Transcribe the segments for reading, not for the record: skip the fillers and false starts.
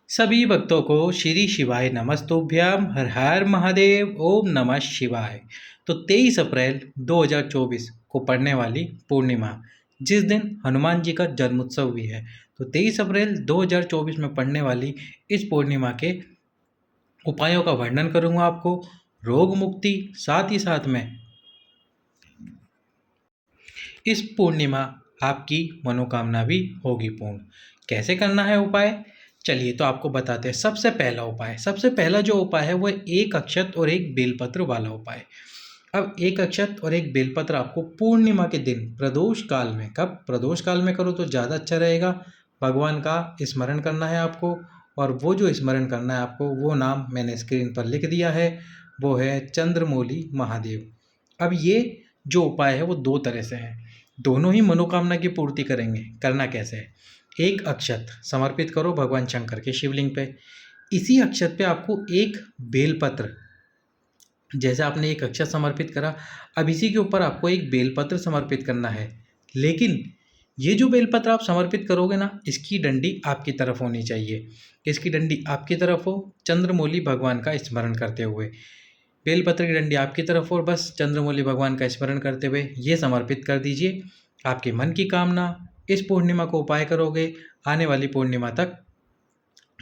सभी भक्तों को श्री शिवाय नमस्तुभ्यम हर हर महादेव ओम नमः शिवाय। तो 23 अप्रैल 2024 को पड़ने वाली पूर्णिमा, जिस दिन हनुमान जी का जन्मोत्सव भी है, तो 23 अप्रैल 2024 में पड़ने वाली इस पूर्णिमा के उपायों का वर्णन करूंगा आपको। रोग मुक्ति, साथ ही साथ में इस पूर्णिमा आपकी मनोकामना भी होगी पूर्ण। कैसे करना है उपाय, चलिए तो आपको बताते हैं। सबसे पहला जो उपाय है वो एक अक्षत और एक बेलपत्र वाला उपाय। अब एक अक्षत और एक बेलपत्र आपको पूर्णिमा के दिन प्रदोष काल में, कब प्रदोष काल में करो तो ज़्यादा अच्छा रहेगा। भगवान का स्मरण करना है आपको, और वो जो स्मरण करना है आपको वो नाम मैंने स्क्रीन पर लिख दिया है, वो है चंद्रमौली महादेव। अब ये जो उपाय है वो दो तरह से है, दोनों ही मनोकामना की पूर्ति करेंगे। करना कैसे है, एक अक्षत समर्पित करो भगवान शंकर के शिवलिंग पे। इसी अक्षत पे आपको एक बेलपत्र, जैसे आपने एक अक्षत समर्पित करा, अब इसी के ऊपर आपको एक बेलपत्र समर्पित करना है। लेकिन ये जो बेलपत्र आप समर्पित करोगे ना, इसकी डंडी आपकी तरफ होनी चाहिए। इसकी डंडी आपकी तरफ हो, चंद्रमौली भगवान का स्मरण करते हुए। बेलपत्र की डंडी आपकी तरफ और बस चंद्रमौली भगवान का स्मरण करते हुए ये समर्पित कर दीजिए। आपके मन की कामना इस पूर्णिमा को उपाय करोगे, आने वाली पूर्णिमा तक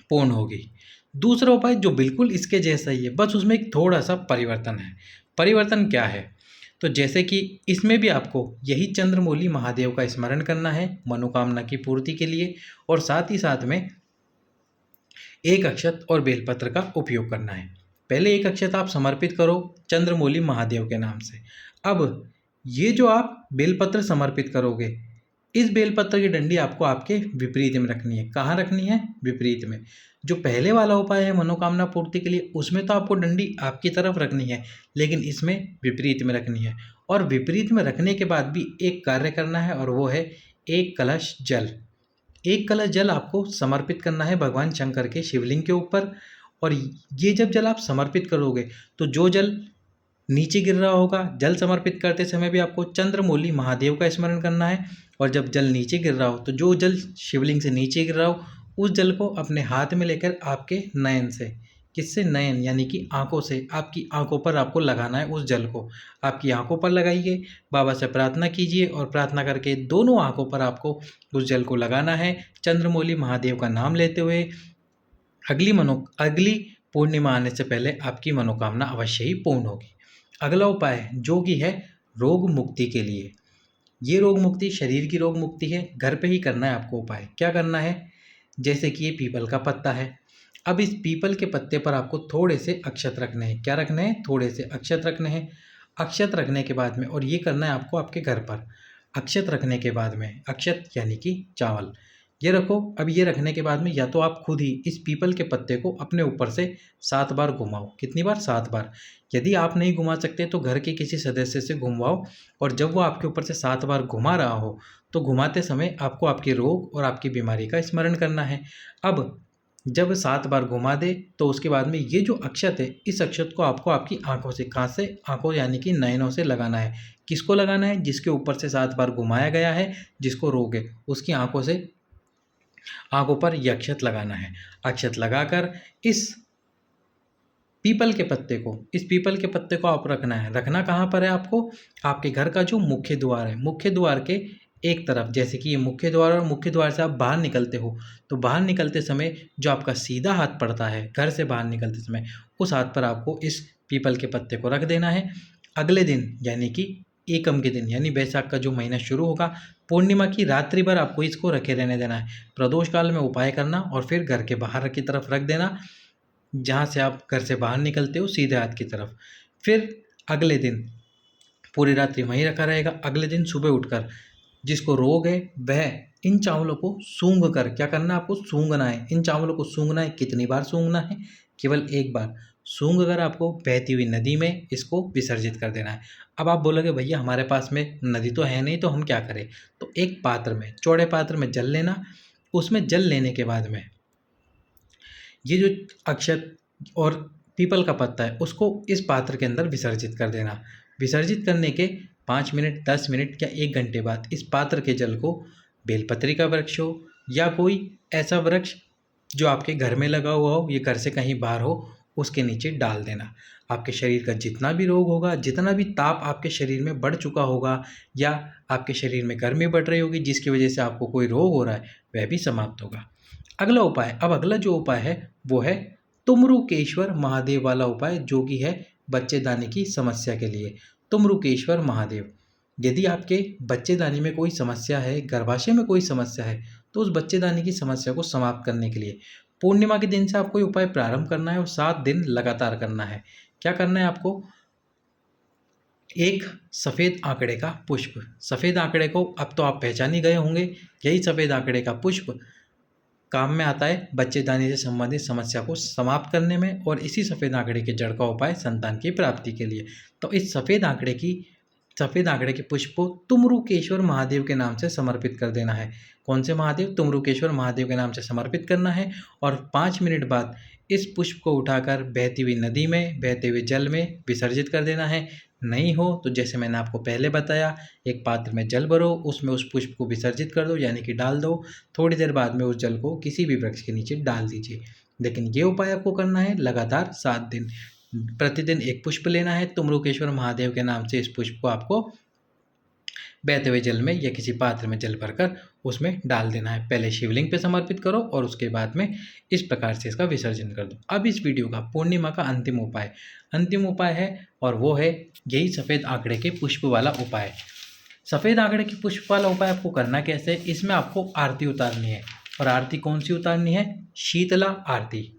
पूर्ण होगी। दूसरा उपाय जो बिल्कुल इसके जैसा ही है, बस उसमें एक थोड़ा सा परिवर्तन है। परिवर्तन क्या है, तो जैसे कि इसमें भी आपको यही चंद्रमौली महादेव का स्मरण करना है मनोकामना की पूर्ति के लिए, और साथ ही साथ में एक अक्षत और बेलपत्र का उपयोग करना है। पहले एक अक्षत आप समर्पित करो चंद्रमौली महादेव के नाम से। अब ये जो आप बेलपत्र समर्पित करोगे, इस बेलपत्र की डंडी आपको आपके विपरीत में रखनी है। कहाँ रखनी है, विपरीत में। जो पहले वाला उपाय है मनोकामना पूर्ति के लिए, उसमें तो आपको डंडी आपकी तरफ रखनी है, लेकिन इसमें विपरीत में रखनी है। और विपरीत में रखने के बाद भी एक कार्य करना है, और वो है एक कलश जल। एक कलश जल आपको समर्पित करना है भगवान शंकर के शिवलिंग के ऊपर। और ये जब जल आप समर्पित करोगे, तो जो जल नीचे गिर रहा होगा, जल समर्पित करते समय भी आपको चंद्रमौली महादेव का स्मरण करना है। और जब जल नीचे गिर रहा हो, तो जो जल शिवलिंग से नीचे गिर रहा हो, उस जल को अपने हाथ में लेकर आपके नयन से, किससे, नयन यानी कि आंखों से, आपकी आंखों पर आपको लगाना है। उस जल को आपकी आंखों पर लगाइए, बाबा से प्रार्थना कीजिए, और प्रार्थना करके दोनों आंखों पर आपको उस जल को लगाना है चंद्रमौली महादेव का नाम लेते हुए। अगली पूर्णिमा आने से पहले आपकी मनोकामना अवश्य ही पूर्ण होगी। अगला उपाय जो कि है रोग मुक्ति के लिए। ये रोग मुक्ति शरीर की रोग मुक्ति है, घर पे ही करना है आपको उपाय। क्या करना है, जैसे कि ये पीपल का पत्ता है। अब इस पीपल के पत्ते पर आपको थोड़े से अक्षत रखने हैं। क्या रखने हैं, थोड़े से अक्षत रखने हैं। अक्षत रखने के बाद में, और ये करना है आपको आपके घर पर। अक्षत रखने के बाद में, अक्षत यानी कि चावल, ये रखो। अब ये रखने के बाद में या तो आप खुद ही इस पीपल के पत्ते को अपने ऊपर से 7 बार घुमाओ। कितनी बार, 7 बार। यदि आप नहीं घुमा सकते तो घर के किसी सदस्य से घुमवाओ, और जब वो आपके ऊपर से 7 बार घुमा रहा हो, तो घुमाते समय आपको आपके रोग और आपकी बीमारी का स्मरण करना है। अब जब 7 बार घुमा दे, तो उसके बाद में ये जो अक्षत है, इस अक्षत को आपको आपकी आंखों से, कहाँ से, आंखों यानी कि नयनों से लगाना है। किसको लगाना है, जिसके ऊपर से 7 बार घुमाया गया है, जिसको रोग है, उसकी आंखों से, आंखों पर यह अक्षत लगाना है। अक्षत लगाकर इस पीपल के पत्ते को, इस पीपल के पत्ते को आप रखना है। रखना कहाँ पर है आपको, आपके घर का जो मुख्य द्वार है, मुख्य द्वार के एक तरफ। जैसे कि ये मुख्य द्वार, और मुख्य द्वार से आप बाहर निकलते हो, तो बाहर निकलते समय जो आपका सीधा हाथ पड़ता है घर से बाहर निकलते समय, उस हाथ पर आपको इस पीपल के पत्ते को रख देना है। अगले दिन यानी कि एकम के दिन, यानी बैसाख का जो महीना शुरू होगा, पूर्णिमा की रात्रि भर आपको इसको रखे रहने देना है। प्रदोष काल में उपाय करना, और फिर घर के बाहर की तरफ रख देना, जहाँ से आप घर से बाहर निकलते हो सीधे हाथ की तरफ। फिर अगले दिन पूरी रात्रि वहीं रखा रहेगा। अगले दिन सुबह उठकर जिसको रोग है वह इन चावलों को सूंघ कर, क्या करना है आपको, सूंघना है। इन चावलों को सूंघना है। कितनी बार सूंघना है, केवल एक बार। सूंघ कर आपको बहती हुई नदी में इसको विसर्जित कर देना है। अब आप बोलोगे भैया हमारे पास में नदी तो है नहीं, तो हम क्या करें। तो एक पात्र में, चौड़े पात्र में जल लेना। उसमें जल लेने के बाद में ये जो अक्षत और पीपल का पत्ता है, उसको इस पात्र के अंदर विसर्जित कर देना। विसर्जित करने के 5 मिनट, 10 मिनट या 1 घंटे बाद इस पात्र के जल को बेलपत्री का वृक्ष हो या कोई ऐसा वृक्ष जो आपके घर में लगा हुआ हो, ये घर से कहीं बाहर हो, उसके नीचे डाल देना। आपके शरीर का जितना भी रोग होगा, जितना भी ताप आपके शरीर में बढ़ चुका होगा या आपके शरीर में गर्मी बढ़ रही होगी जिसकी वजह से आपको कोई रोग हो रहा है, वह भी समाप्त होगा। अगला उपाय, अब अगला जो उपाय है वो है तुमरुकेश्वर महादेव वाला उपाय, जो कि है बच्चेदानी की समस्या के लिए। तुमरुकेश्वर महादेव, यदि आपके बच्चेदानी में कोई समस्या है, गर्भाशय में कोई समस्या है, तो उस बच्चेदानी की समस्या को समाप्त करने के लिए पूर्णिमा के दिन से आपको ये उपाय प्रारंभ करना है और 7 दिन लगातार करना है। क्या करना है आपको? एक सफ़ेद आंकड़े का पुष्प, सफ़ेद आंकड़े को अब तो आप पहचान ही गए होंगे, यही सफ़ेद आंकड़े का पुष्प काम में आता है बच्चेदानी से संबंधित समस्या को समाप्त करने में, और इसी सफ़ेद आंकड़े के जड़ का उपाय संतान की प्राप्ति के लिए। तो इस सफ़ेद आंकड़े के पुष्प को तुमरुकेश्वर महादेव के नाम से समर्पित कर देना है। कौन से महादेव? तुमरुकेश्वर महादेव के नाम से समर्पित करना है, और 5 मिनट बाद इस पुष्प को उठाकर बहती हुई नदी में, बहते हुए जल में विसर्जित कर देना है। नहीं हो तो जैसे मैंने आपको पहले बताया, एक पात्र में जल भरो, उसमें उस पुष्प को विसर्जित कर दो, यानी कि डाल दो। थोड़ी देर बाद में उस जल को किसी भी वृक्ष के नीचे डाल दीजिए। लेकिन ये उपाय आपको करना है लगातार 7 दिन। प्रतिदिन एक पुष्प लेना है, तुमरुकेश्वर महादेव के नाम से इस पुष्प को आपको बहते हुए जल में या किसी पात्र में जल भरकर उसमें डाल देना है। पहले शिवलिंग पे समर्पित करो और उसके बाद में इस प्रकार से इसका विसर्जन कर दो। अब इस वीडियो का पूर्णिमा का अंतिम उपाय है, और वो है यही सफ़ेद आंकड़े के पुष्प वाला उपाय। सफ़ेद आंकड़े के पुष्प वाला उपाय आपको करना कैसे है? इसमें आपको आरती उतारनी है, और आरती कौन सी उतारनी है? शीतला आरती।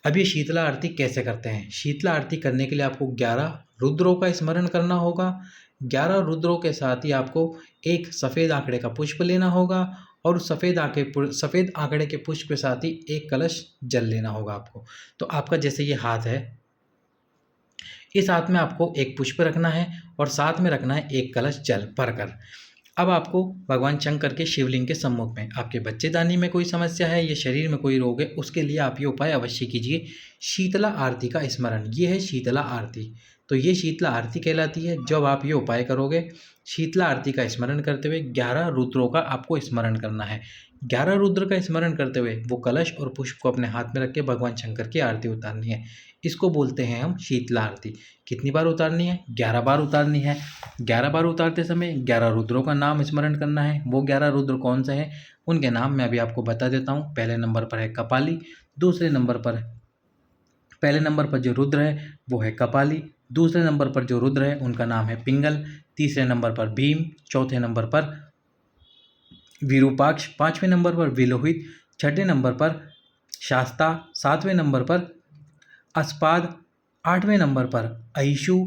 अब ये शीतला आरती कैसे करते हैं? शीतला आरती करने के लिए आपको 11 रुद्रों का स्मरण करना होगा। 11 रुद्रों के साथ ही आपको एक सफ़ेद आंकड़े का पुष्प लेना होगा, और उस सफ़ेद आंकड़े के पुष्प के साथ ही एक कलश जल लेना होगा आपको। तो आपका जैसे ये हाथ है, इस हाथ में आपको एक पुष्प रखना है और साथ में रखना है एक कलश जल भरकर। अब आपको भगवान शंकर के शिवलिंग के सम्मुख में, आपके बच्चेदानी में कोई समस्या है या शरीर में कोई रोग है, उसके लिए आप ये उपाय अवश्य कीजिए। शीतला आरती का स्मरण, ये है शीतला आरती। तो ये शीतला आरती कहलाती है। जब आप ये उपाय करोगे, शीतला आरती का स्मरण करते हुए 11 रुद्रों का आपको स्मरण करना है। 11 रुद्र का स्मरण करते हुए वो कलश और पुष्प को अपने हाथ में रख के भगवान शंकर की आरती उतारनी है। इसको बोलते हैं हम शीतला आरती। कितनी बार उतारनी है? 11 बार उतारनी है। 11 बार उतारते समय 11 रुद्रों का नाम स्मरण करना है। वो 11 रुद्र कौन से हैं, उनके नाम मैं अभी आपको बता देता हूँ। पहले नंबर पर है कपाली, पहले नंबर पर जो रुद्र है वो है कपाली। दूसरे नंबर पर जो रुद्र है उनका नाम है पिंगल। तीसरे नंबर पर भीम। चौथे नंबर पर विरूपाक्ष। 5वें नंबर पर विलोहित। 6ठे नंबर पर शास्ता। 7वें नंबर पर अस्पाद। 8वें नंबर पर अहिशु।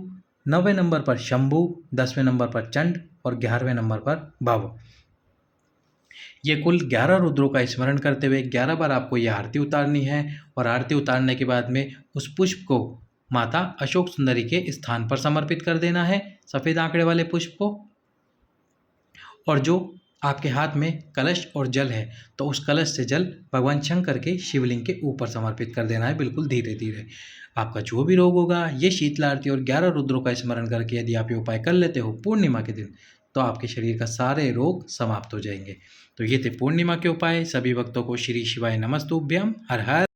9वें नंबर पर शंभु। 10वें नंबर पर चंड, और 11वें नंबर पर भव। ये कुल 11 रुद्रों का स्मरण करते हुए 11 बार आपको ये आरती उतारनी है, और आरती उतारने के बाद में उस पुष्प को माता अशोक सुंदरी के स्थान पर समर्पित कर देना है, सफ़ेद आंकड़े वाले पुष्प को। और जो आपके हाथ में कलश और जल है, तो उस कलश से जल भगवान शंकर के शिवलिंग के ऊपर समर्पित कर देना है, बिल्कुल धीरे धीरे। आपका जो भी रोग होगा, ये शीतला आरती और 11 रुद्रों का स्मरण करके यदि आप ये उपाय कर लेते हो पूर्णिमा के दिन, तो आपके शरीर का सारे रोग समाप्त हो जाएंगे। तो ये थे पूर्णिमा के उपाय। सभी भक्तों को श्री शिवाय नमस्तुभ्यम। हर हर